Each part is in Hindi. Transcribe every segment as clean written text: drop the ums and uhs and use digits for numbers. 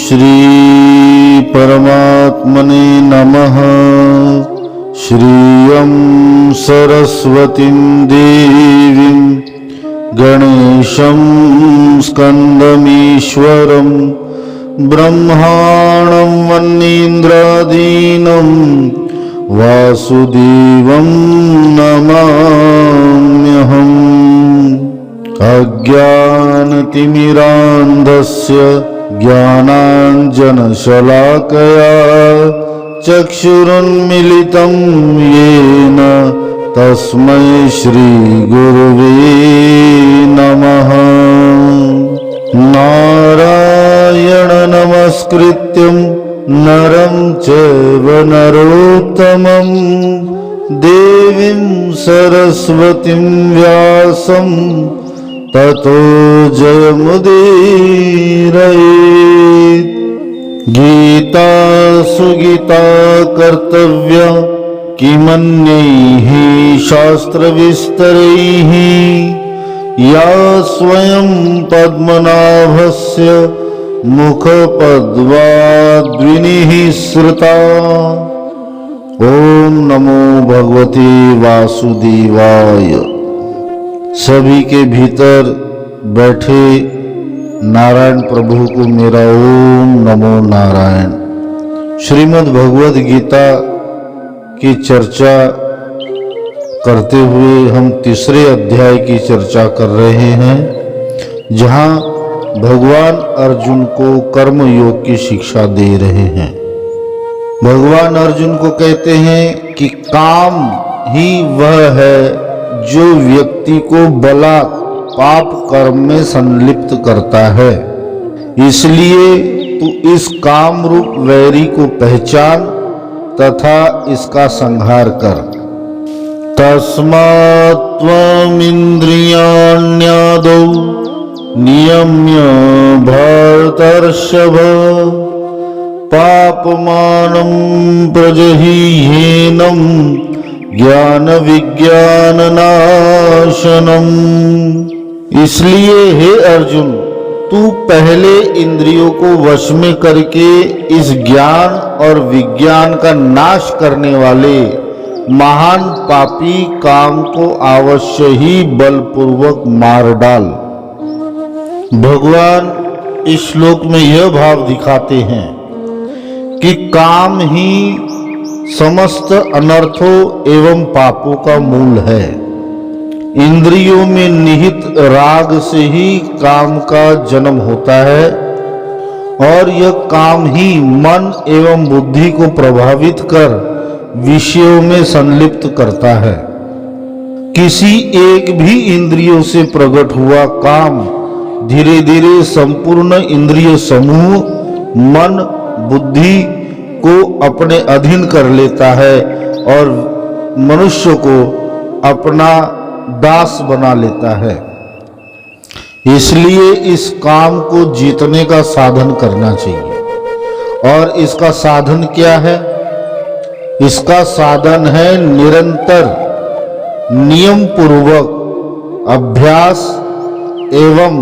श्री परमात्मने नमः। श्रियं सरस्वतीं देवीं गणेशं स्कन्दमीश्वरं ब्रह्माणं वन्नीन्द्रादीनं वासुदेवं नमाम्यहम्। अज्ञानतिमिरान्धस्य ज्ञानाञ्जनशलाकया चक्षुरुन्मिलितं येन तस्मै श्रीगुरुवे नमः। नारायण नमस्कृत्यं नरं चैव नरोत्तमं देवीं सरस्वतीं व्यासं ततो जयमुदीरयेत्। गीता सुगीता कर्तव्या किमन्यैः शास्त्रविस्तरैः या स्वयं पद्मनाभस्य मुखपद्माद्विनिः श्रुता। ओम नमो भगवते वासुदेवाय। सभी के भीतर बैठे नारायण प्रभु को मेरा ओम नमो नारायण। श्रीमद् भगवद गीता की चर्चा करते हुए हम तीसरे अध्याय की चर्चा कर रहे हैं, जहां भगवान अर्जुन को कर्म योग की शिक्षा दे रहे हैं। भगवान अर्जुन को कहते हैं कि काम ही वह है जो व्यक्ति को बलात् पाप कर्म में संलिप्त करता है। इसलिए तू इस काम रूप वैरी को पहचान तथा इसका संहार कर। तस्मात् त्वमिन्द्रियाण्यादौ नियम्य भरतर्षभ पापमानं प्रजह्येनं ज्ञान विज्ञान नाशनम। इसलिए हे अर्जुन, तू पहले इंद्रियों को वश में करके इस ज्ञान और विज्ञान का नाश करने वाले महान पापी काम को अवश्य ही बलपूर्वक मार डाल। भगवान इस श्लोक में यह भाव दिखाते हैं कि काम ही समस्त अनर्थों एवं पापों का मूल है। इंद्रियों में निहित राग से ही काम का जन्म होता है और यह काम ही मन एवं बुद्धि को प्रभावित कर विषयों में संलिप्त करता है। किसी एक भी इंद्रियों से प्रकट हुआ काम धीरे धीरे संपूर्ण इंद्रिय समूह मन बुद्धि को अपने अधीन कर लेता है और मनुष्य को अपना दास बना लेता है। इसलिए इस काम को जीतने का साधन करना चाहिए। और इसका साधन क्या है? इसका साधन है निरंतर नियम पूर्वक अभ्यास एवं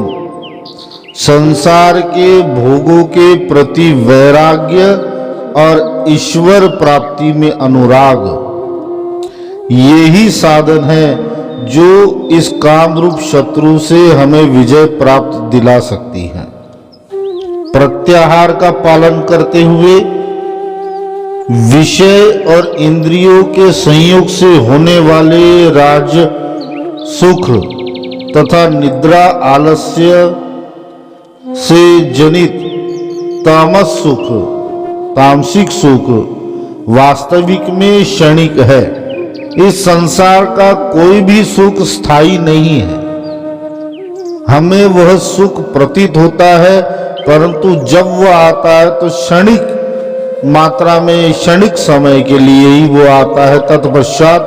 संसार के भोगों के प्रति वैराग्य और ईश्वर प्राप्ति में अनुराग। यही साधन है जो इस काम रूप शत्रु से हमें विजय प्राप्त दिला सकती है। प्रत्याहार का पालन करते हुए विषय और इंद्रियों के संयोग से होने वाले राज सुख तथा निद्रा आलस्य से जनित तामस सुख तामसिक सुख वास्तविक में क्षणिक है। इस संसार का कोई भी सुख स्थायी नहीं है। हमें वह सुख प्रतीत होता है, परंतु जब वह आता है तो क्षणिक मात्रा में क्षणिक समय के लिए ही वो आता है, तत्पश्चात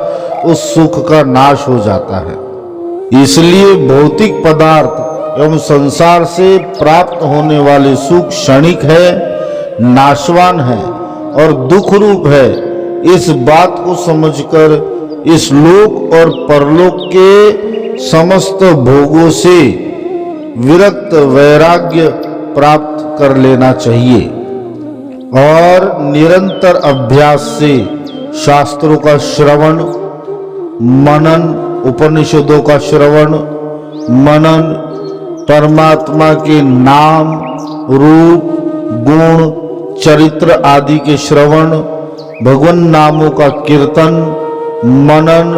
उस सुख का नाश हो जाता है। इसलिए भौतिक पदार्थ एवं संसार से प्राप्त होने वाले सुख क्षणिक है, नाशवान है और दुख रूप है। इस बात को समझकर इस लोक और परलोक के समस्त भोगों से विरक्त वैराग्य प्राप्त कर लेना चाहिए और निरंतर अभ्यास से शास्त्रों का श्रवण मनन, उपनिषदों का श्रवण मनन, परमात्मा के नाम रूप गुण चरित्र आदि के श्रवण, भगवान नामों का कीर्तन मनन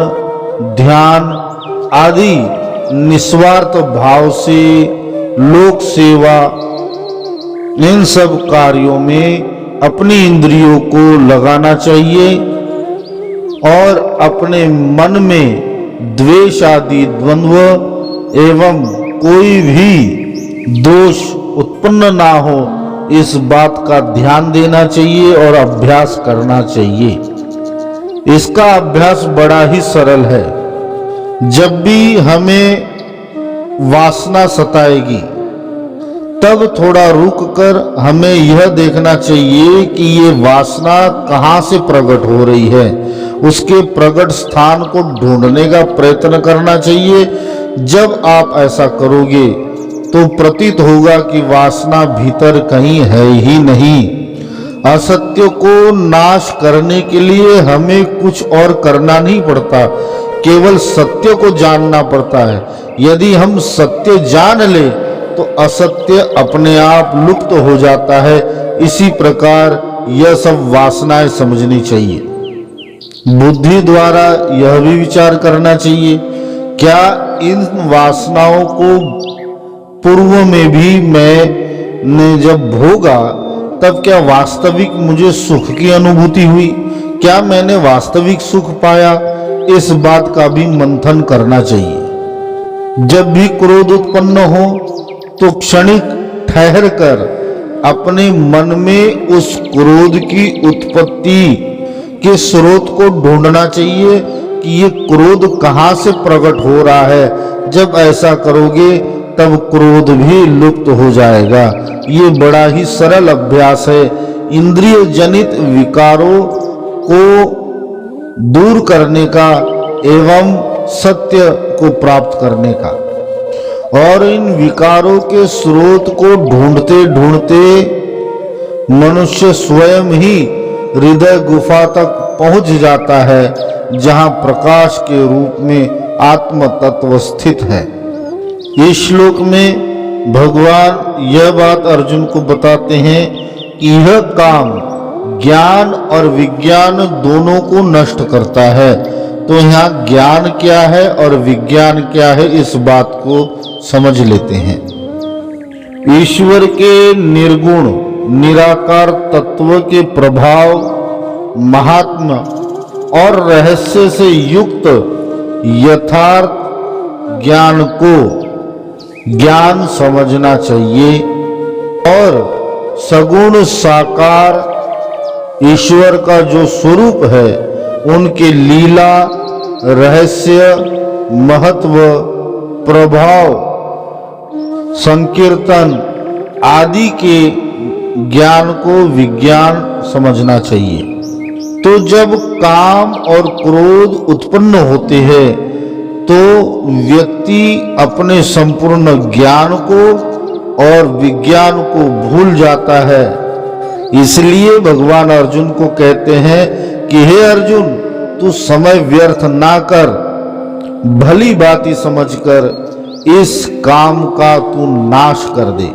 ध्यान आदि निस्वार्थ भाव से लोक सेवा, इन सब कार्यों में अपनी इंद्रियों को लगाना चाहिए और अपने मन में द्वेष आदि द्वंद्व एवं कोई भी दोष उत्पन्न ना हो, इस बात का ध्यान देना चाहिए और अभ्यास करना चाहिए। इसका अभ्यास बड़ा ही सरल है। जब भी हमें वासना सताएगी तब थोड़ा रुक कर हमें यह देखना चाहिए कि ये वासना कहाँ से प्रकट हो रही है, उसके प्रकट स्थान को ढूंढने का प्रयत्न करना चाहिए। जब आप ऐसा करोगे तो प्रतीत होगा कि वासना भीतर कहीं है ही नहीं। असत्य को नाश करने के लिए हमें कुछ और करना नहीं पड़ता, केवल सत्य को जानना पड़ता है। यदि हम सत्य जान ले तो असत्य अपने आप लुप्त हो जाता है। इसी प्रकार यह सब वासनाएं समझनी चाहिए। बुद्धि द्वारा यह भी विचार करना चाहिए, क्या इन वासनाओं को पूर्व में भी मैंने जब भोगा तब क्या वास्तविक मुझे सुख की अनुभूति हुई, क्या मैंने वास्तविक सुख पाया, इस बात का भी मंथन करना चाहिए। जब भी क्रोध उत्पन्न हो तो क्षणिक ठहर कर अपने मन में उस क्रोध की उत्पत्ति के स्रोत को ढूंढना चाहिए कि ये क्रोध कहाँ से प्रकट हो रहा है। जब ऐसा करोगे तब क्रोध भी लुप्त हो जाएगा। ये बड़ा ही सरल अभ्यास है, इंद्रिय जनित विकारों को दूर करने का एवं सत्य को प्राप्त करने का। और इन विकारों के स्रोत को ढूंढते ढूंढते मनुष्य स्वयं ही हृदय गुफा तक पहुंच जाता है, जहां प्रकाश के रूप में आत्म तत्व स्थित है। इस श्लोक में भगवान यह बात अर्जुन को बताते हैं कि यह काम ज्ञान और विज्ञान दोनों को नष्ट करता है। तो यहाँ ज्ञान क्या है और विज्ञान क्या है, इस बात को समझ लेते हैं। ईश्वर के निर्गुण निराकार तत्व के प्रभाव, महात्मा और रहस्य से युक्त यथार्थ ज्ञान को ज्ञान समझना चाहिए और सगुण साकार ईश्वर का जो स्वरूप है, उनके लीला रहस्य महत्व प्रभाव संकीर्तन आदि के ज्ञान को विज्ञान समझना चाहिए। तो जब काम और क्रोध उत्पन्न होते हैं तो व्यक्ति अपने संपूर्ण ज्ञान को और विज्ञान को भूल जाता है। इसलिए भगवान अर्जुन को कहते हैं कि हे अर्जुन, तू समय व्यर्थ ना कर, भली भांति समझकर इस काम का तू नाश कर दे।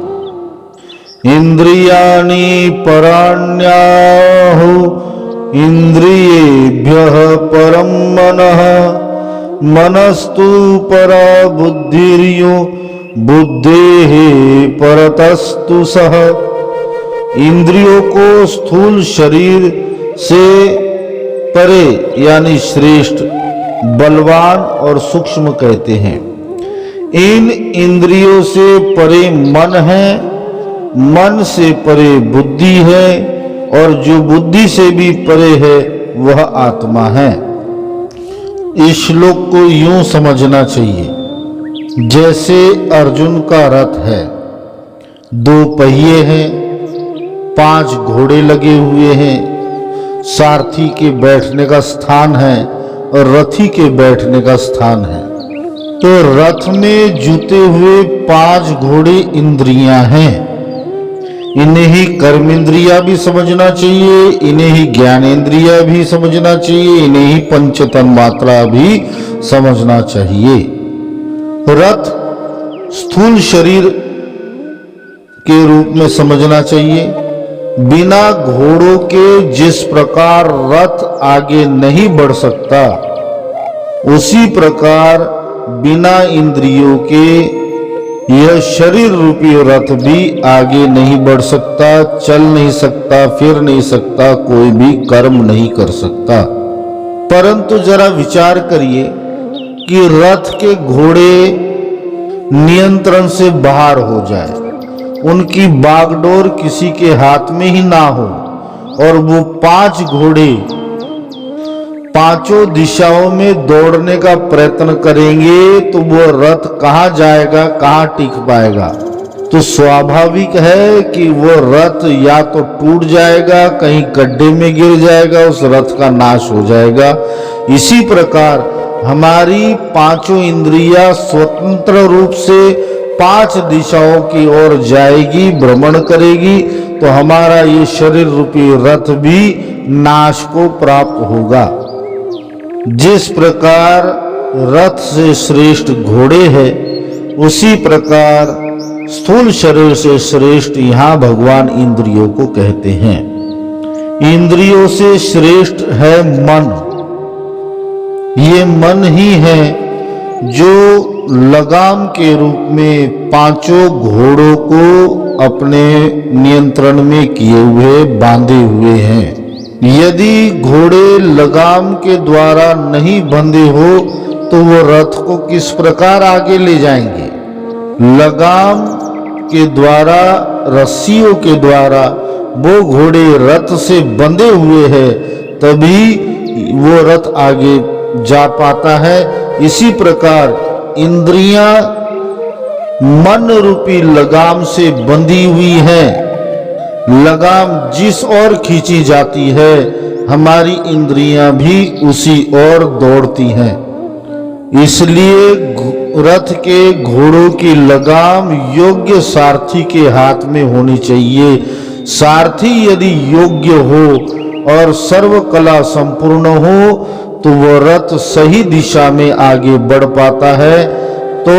इंद्रियाणि पराण्याहु इंद्रियेभ्यः परं मनः, मनस्तु परा बुद्धिर्यो बुद्धेः परतस्तु सः। इंद्रियों को स्थूल शरीर से परे यानी श्रेष्ठ, बलवान और सूक्ष्म कहते हैं। इन इंद्रियों से परे मन है, मन से परे बुद्धि है और जो बुद्धि से भी परे है वह आत्मा है। इस श्लोक को यूं समझना चाहिए जैसे अर्जुन का रथ है, 2 पहिए हैं, 5 घोड़े लगे हुए हैं, सारथी के बैठने का स्थान है और रथी के बैठने का स्थान है। तो रथ में जुते हुए 5 घोड़े इंद्रियां हैं। इन्हें ही कर्मेंद्रिया भी समझना चाहिए, इन्हें ही ज्ञानेंद्रिया भी समझना चाहिए, इन्हें ही पंचतन मात्रा भी समझना चाहिए। रथ स्थूल शरीर के रूप में समझना चाहिए। बिना घोड़ों के जिस प्रकार रथ आगे नहीं बढ़ सकता, उसी प्रकार बिना इंद्रियों के यह शरीर रूपी रथ भी आगे नहीं बढ़ सकता, चल नहीं सकता, फिर नहीं सकता, कोई भी कर्म नहीं कर सकता। परंतु जरा विचार करिए कि रथ के घोड़े नियंत्रण से बाहर हो जाए, उनकी बागडोर किसी के हाथ में ही ना हो, और वो 5 घोड़े पांचों दिशाओं में दौड़ने का प्रयत्न करेंगे, तो वो रथ कहां जाएगा, कहां टिक पाएगा? तो स्वाभाविक है कि वो रथ या तो टूट जाएगा, कहीं गड्ढे में गिर जाएगा, उस रथ का नाश हो जाएगा। इसी प्रकार हमारी पांचों इंद्रियां स्वतंत्र रूप से 5 दिशाओं की ओर जाएगी, भ्रमण करेगी, तो हमारा ये शरीर रूपी रथ भी नाश को प्राप्त होगा। जिस प्रकार रथ से श्रेष्ठ घोड़े है, उसी प्रकार स्थूल शरीर से श्रेष्ठ यहां भगवान इंद्रियों को कहते हैं। इंद्रियों से श्रेष्ठ है मन। ये मन ही है जो लगाम के रूप में 5 घोड़ों को अपने नियंत्रण में किए हुए बांधे हुए हैं। यदि घोड़े लगाम के द्वारा नहीं बंधे हो तो वो रथ को किस प्रकार आगे ले जाएंगे? लगाम के द्वारा, रस्सियों के द्वारा वो घोड़े रथ से बंधे हुए हैं, तभी वो रथ आगे जा पाता है। इसी प्रकार इंद्रियां मन रूपी लगाम से बंधी हुई हैं। लगाम जिस ओर खींची जाती है, हमारी इंद्रियां भी उसी ओर दौड़ती हैं। इसलिए रथ के घोड़ों की लगाम योग्य सारथी के हाथ में होनी चाहिए। सारथी यदि योग्य हो और सर्व कला संपूर्ण हो, तो वह रथ सही दिशा में आगे बढ़ पाता है। तो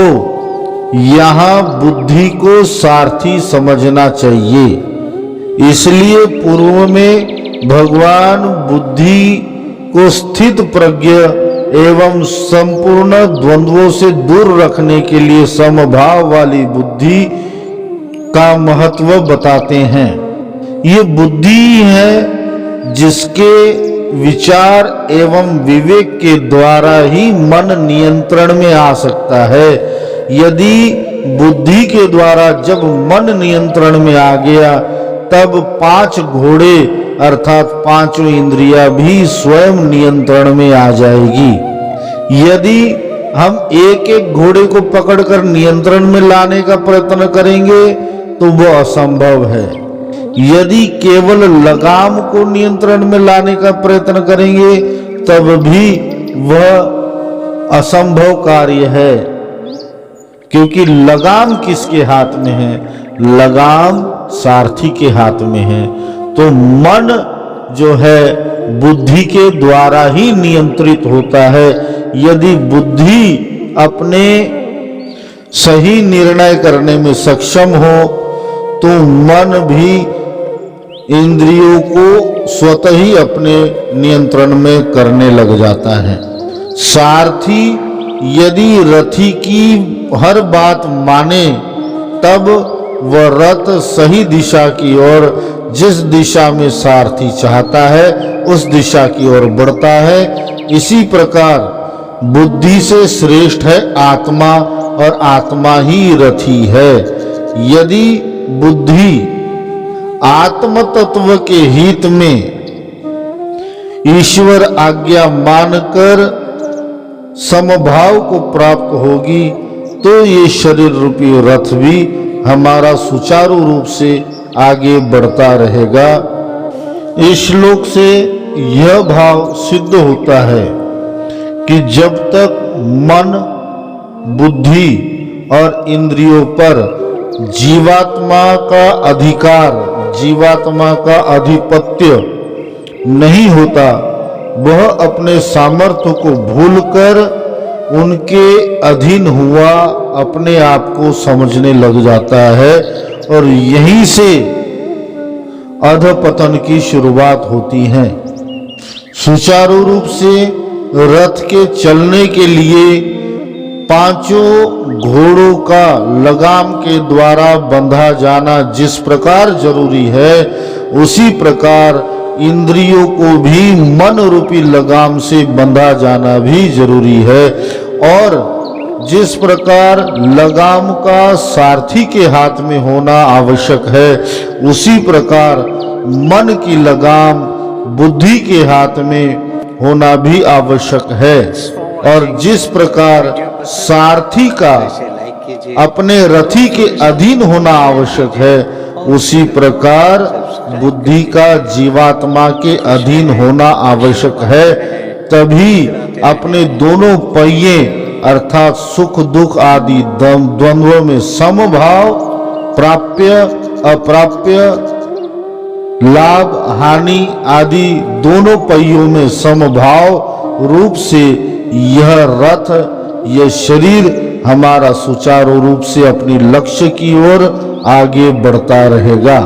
यहाँ बुद्धि को सारथी समझना चाहिए। इसलिए पूर्व में भगवान बुद्धि को स्थित प्रज्ञ एवं संपूर्ण द्वंद्वों से दूर रखने के लिए समभाव वाली बुद्धि का महत्व बताते हैं। ये बुद्धि है जिसके विचार एवं विवेक के द्वारा ही मन नियंत्रण में आ सकता है। यदि बुद्धि के द्वारा जब मन नियंत्रण में आ गया, तब 5 घोड़े अर्थात 5 इंद्रियां भी स्वयं नियंत्रण में आ जाएगी। यदि हम एक एक घोड़े को पकड़कर नियंत्रण में लाने का प्रयत्न करेंगे तो वो असंभव है। यदि केवल लगाम को नियंत्रण में लाने का प्रयत्न करेंगे तब भी वह असंभव कार्य है, क्योंकि लगाम किसके हाथ में है? लगाम सारथी के हाथ में है। तो मन जो है बुद्धि के द्वारा ही नियंत्रित होता है। यदि बुद्धि अपने सही निर्णय करने में सक्षम हो तो मन भी इंद्रियों को स्वतः ही अपने नियंत्रण में करने लग जाता है। सारथी यदि रथी की हर बात माने, तब वह रथ सही दिशा की ओर, जिस दिशा में सारथी चाहता है उस दिशा की ओर बढ़ता है। इसी प्रकार बुद्धि से श्रेष्ठ है आत्मा, और आत्मा ही रथी है। यदि बुद्धि आत्म तत्व के हित में ईश्वर आज्ञा मानकर समभाव को प्राप्त होगी, तो ये शरीर रूपी रथ भी हमारा सुचारू रूप से आगे बढ़ता रहेगा। इस श्लोक से यह भाव सिद्ध होता है कि जब तक मन, बुद्धि और इंद्रियों पर जीवात्मा का अधिकार, जीवात्मा का आधिपत्य नहीं होता, वह अपने सामर्थ्य को भूलकर उनके अधीन हुआ अपने आप को समझने लग जाता है और यहीं से अधपतन की शुरुआत होती है। सुचारू रूप से रथ के चलने के लिए पांचों घोड़ों का लगाम के द्वारा बंधा जाना जिस प्रकार जरूरी है, उसी प्रकार इंद्रियों को भी मन रूपी लगाम से बंधा जाना भी जरूरी है। और जिस प्रकार लगाम का सारथी के हाथ में होना आवश्यक है, उसी प्रकार मन की लगाम बुद्धि के हाथ में होना भी आवश्यक है। और जिस प्रकार सारथी का अपने रथी के अधीन होना आवश्यक है, उसी प्रकार बुद्धि का जीवात्मा के अधीन होना आवश्यक है। तभी अपने दोनों पहिए अर्थात सुख दुख आदि द्वंद्वों में समभाव, प्राप्य अप्राप्य, लाभ हानि आदि दोनों पहियों में समभाव रूप से यह रथ, यह शरीर हमारा सुचारू रूप से अपनी लक्ष्य की ओर आगे बढ़ता रहेगा।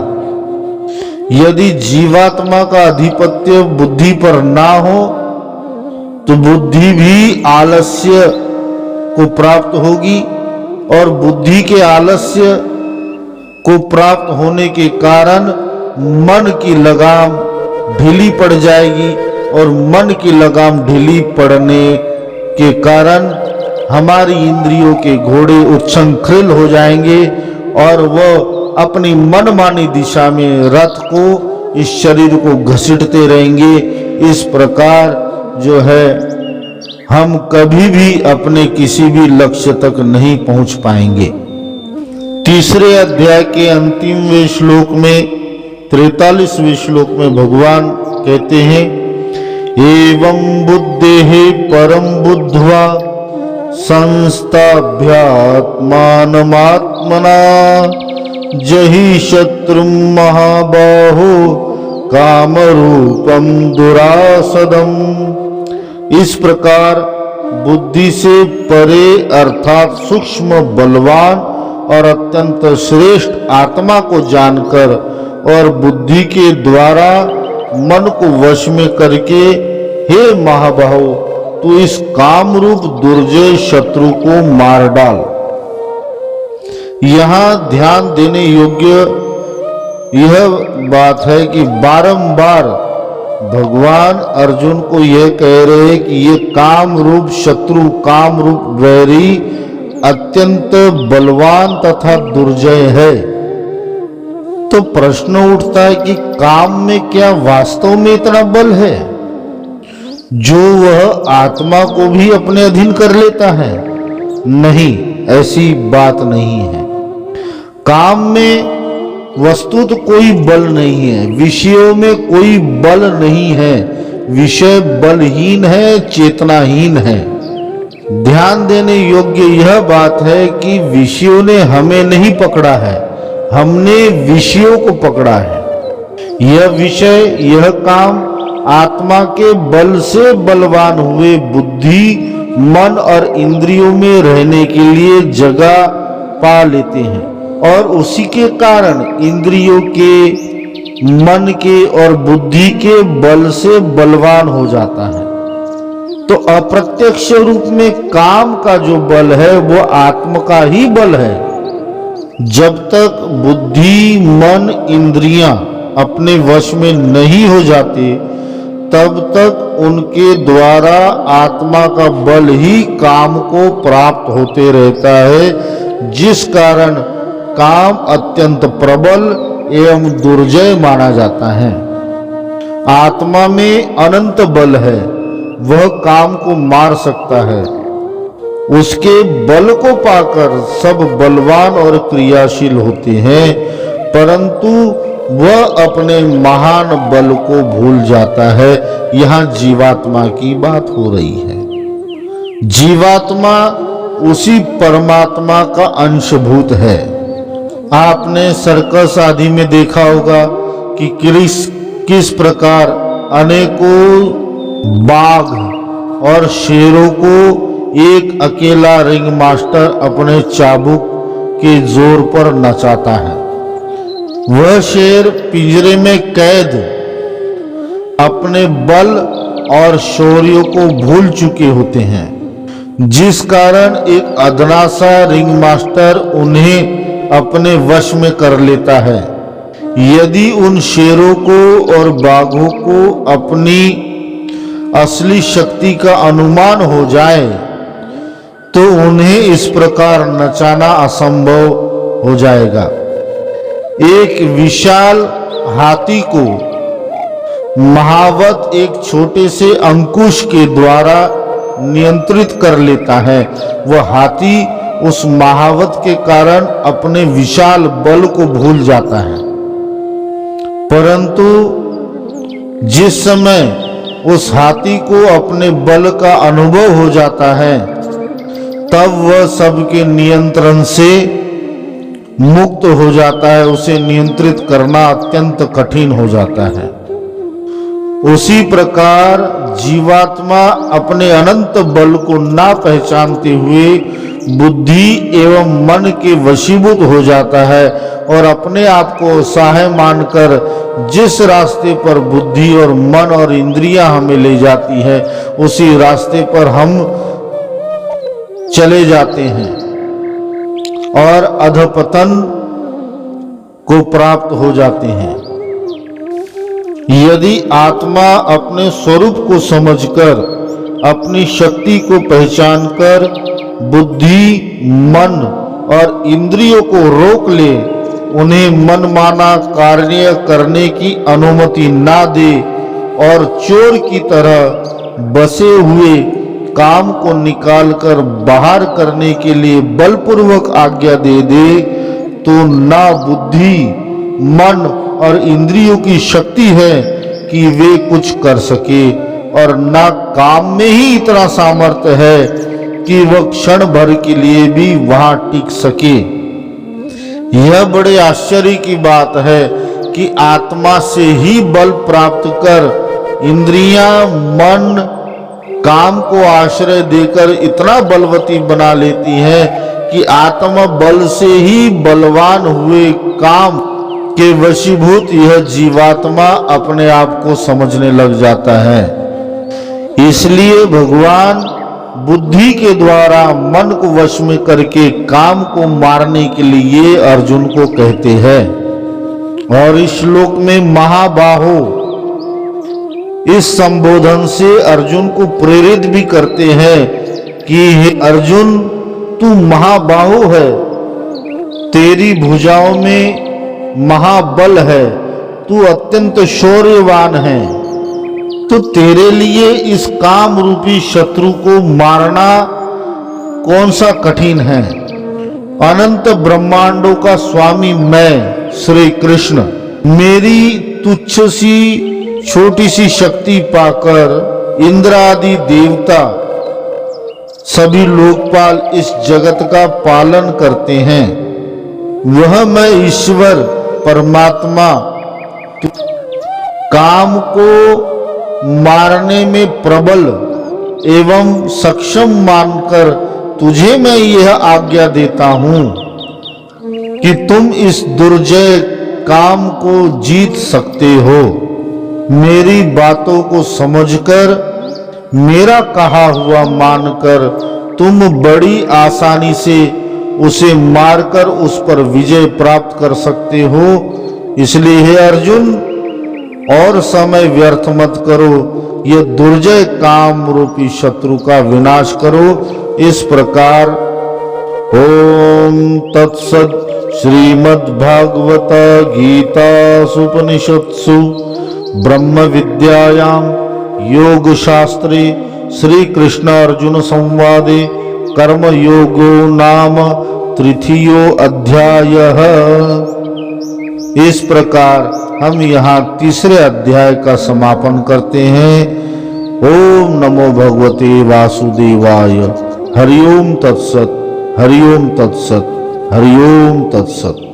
यदि जीवात्मा का आधिपत्य बुद्धि पर ना हो तो बुद्धि भी आलस्य को प्राप्त होगी और बुद्धि के आलस्य को प्राप्त होने के कारण मन की लगाम ढीली पड़ जाएगी और मन की लगाम ढीली पड़ने के कारण हमारी इंद्रियों के घोड़े उच्छृंखल हो जाएंगे और वह अपनी मनमानी दिशा में रथ को, इस शरीर को घसीटते रहेंगे। इस प्रकार जो है हम कभी भी अपने किसी भी लक्ष्य तक नहीं पहुंच पाएंगे। तीसरे अध्याय के अंतिमवें श्लोक में 43वें श्लोक में भगवान कहते हैं, एवं बुद्धेः परम बुद्ध्वा संस्थाभ्यात्मानमात्मना जहि शत्रुं महाबाहो कामरूपम दुरासदम। इस प्रकार बुद्धि से परे अर्थात सूक्ष्म, बलवान और अत्यंत श्रेष्ठ आत्मा को जानकर और बुद्धि के द्वारा मन को वश में करके, हे महाबाहो, तू इस काम रूप दुर्जय शत्रु को मार डाल। यहां ध्यान देने योग्य यह बात है कि बारंबार भगवान अर्जुन को यह कह रहे हैं कि ये काम रूप शत्रु, काम रूप वैरी अत्यंत बलवान तथा दुर्जय है। तो प्रश्न उठता है कि काम में क्या वास्तव में इतना बल है जो वह आत्मा को भी अपने अधीन कर लेता है? नहीं, ऐसी बात नहीं है। काम में वस्तुत कोई बल नहीं है, विषयों में कोई बल नहीं है, विषय बलहीन है, चेतनाहीन है। ध्यान देने योग्य यह बात है कि विषयों ने हमें नहीं पकड़ा है, हमने विषयों को पकड़ा है। यह विषय, यह काम आत्मा के बल से बलवान हुए बुद्धि, मन और इंद्रियों में रहने के लिए जगह पा लेते हैं और उसी के कारण इंद्रियों के, मन के और बुद्धि के बल से बलवान हो जाता है। तो अप्रत्यक्ष रूप में काम का जो बल है वो आत्मा का ही बल है। जब तक बुद्धि, मन, इंद्रियां अपने वश में नहीं हो जाते, तब तक उनके द्वारा आत्मा का बल ही काम को प्राप्त होते रहता है, जिस कारण काम अत्यंत प्रबल एवं दुर्जय माना जाता है। आत्मा में अनंत बल है, वह काम को मार सकता है। उसके बल को पाकर सब बलवान और क्रियाशील होते हैं, परंतु वह अपने महान बल को भूल जाता है। यहां जीवात्मा की बात हो रही है। जीवात्मा उसी परमात्मा का अंशभूत है। आपने सर्कस आदि में देखा होगा कि किस प्रकार अनेकों बाघ और शेरों को एक अकेला रिंग मास्टर अपने चाबुक के जोर पर नचाता है। वह शेर पिंजरे में कैद अपने बल और शौर्य को भूल चुके होते हैं, जिस कारण एक अदना सा रिंग मास्टर उन्हें अपने वश में कर लेता है। यदि उन शेरों को और बाघों को अपनी असली शक्ति का अनुमान हो जाए तो उन्हें इस प्रकार नचाना असंभव हो जाएगा। एक विशाल हाथी को महावत एक छोटे से अंकुश के द्वारा नियंत्रित कर लेता है। वह हाथी उस महावत के कारण अपने विशाल बल को भूल जाता है, परंतु जिस समय उस हाथी को अपने बल का अनुभव हो जाता है तब वह सबके नियंत्रण से मुक्त हो जाता है। उसे नियंत्रित करना अत्यंत कठिन हो जाता है। उसी प्रकार जीवात्मा अपने अनंत बल को ना पहचानते हुए बुद्धि एवं मन के वशीभूत हो जाता है और अपने आप को असहाय मानकर जिस रास्ते पर बुद्धि और मन और इंद्रियां हमें ले जाती है उसी रास्ते पर हम चले जाते हैं और अधपतन को प्राप्त हो जाते हैं। यदि आत्मा अपने स्वरूप को समझकर अपनी शक्ति को पहचानकर बुद्धि, मन और इंद्रियों को रोक ले, उन्हें मनमाना कार्य करने की अनुमति ना दे और चोर की तरह बसे हुए काम को निकालकर बाहर करने के लिए बलपूर्वक आज्ञा दे दे, तो ना बुद्धि, मन और इंद्रियों की शक्ति है कि वे कुछ कर सके और ना काम में ही इतना सामर्थ्य है कि वह क्षण भर के लिए भी वहां टिक सके। यह बड़े आश्चर्य की बात है कि आत्मा से ही बल प्राप्त कर इंद्रियां, मन काम को आश्रय देकर इतना बलवती बना लेती है कि आत्मा बल से ही बलवान हुए काम के वशीभूत यह जीवात्मा अपने आप को समझने लग जाता है। इसलिए भगवान बुद्धि के द्वारा मन को वश में करके काम को मारने के लिए अर्जुन को कहते हैं। और इस श्लोक में महाबाहो इस संबोधन से अर्जुन को प्रेरित भी करते हैं कि हे अर्जुन, तू महाबाहो है, तेरी भुजाओं में महाबल है, तू अत्यंत शौर्यवान है, तो तेरे लिए इस काम रूपी शत्रु को मारना कौन सा कठिन है। अनंत ब्रह्मांडों का स्वामी मैं श्री कृष्ण, मेरी तुच्छ सी छोटी सी शक्ति पाकर इंद्र आदि देवता सभी लोकपाल इस जगत का पालन करते हैं। वह मैं ईश्वर परमात्मा काम को मारने में प्रबल एवं सक्षम मानकर तुझे मैं यह आज्ञा देता हूं कि तुम इस दुर्जय काम को जीत सकते हो। मेरी बातों को समझकर मेरा कहा हुआ मानकर तुम बड़ी आसानी से उसे मारकर उस पर विजय प्राप्त कर सकते हो। इसलिए हे अर्जुन, और समय व्यर्थ मत करो, यह दुर्जय काम रूपी शत्रु का विनाश करो। इस प्रकार ओम तत्सद श्रीमद्भागवत गीता उपनिषत्सु ब्रह्म विद्यायां योग शास्त्रे श्री कृष्ण अर्जुन संवादे कर्म योगो नाम तृतीयो अध्यायः। इस प्रकार हम यहाँ तीसरे अध्याय का समापन करते हैं। ओम नमो भगवते वासुदेवाय। हरि ओम तत्सत, हरि ओम तत्सत, हरि ओम तत्सत।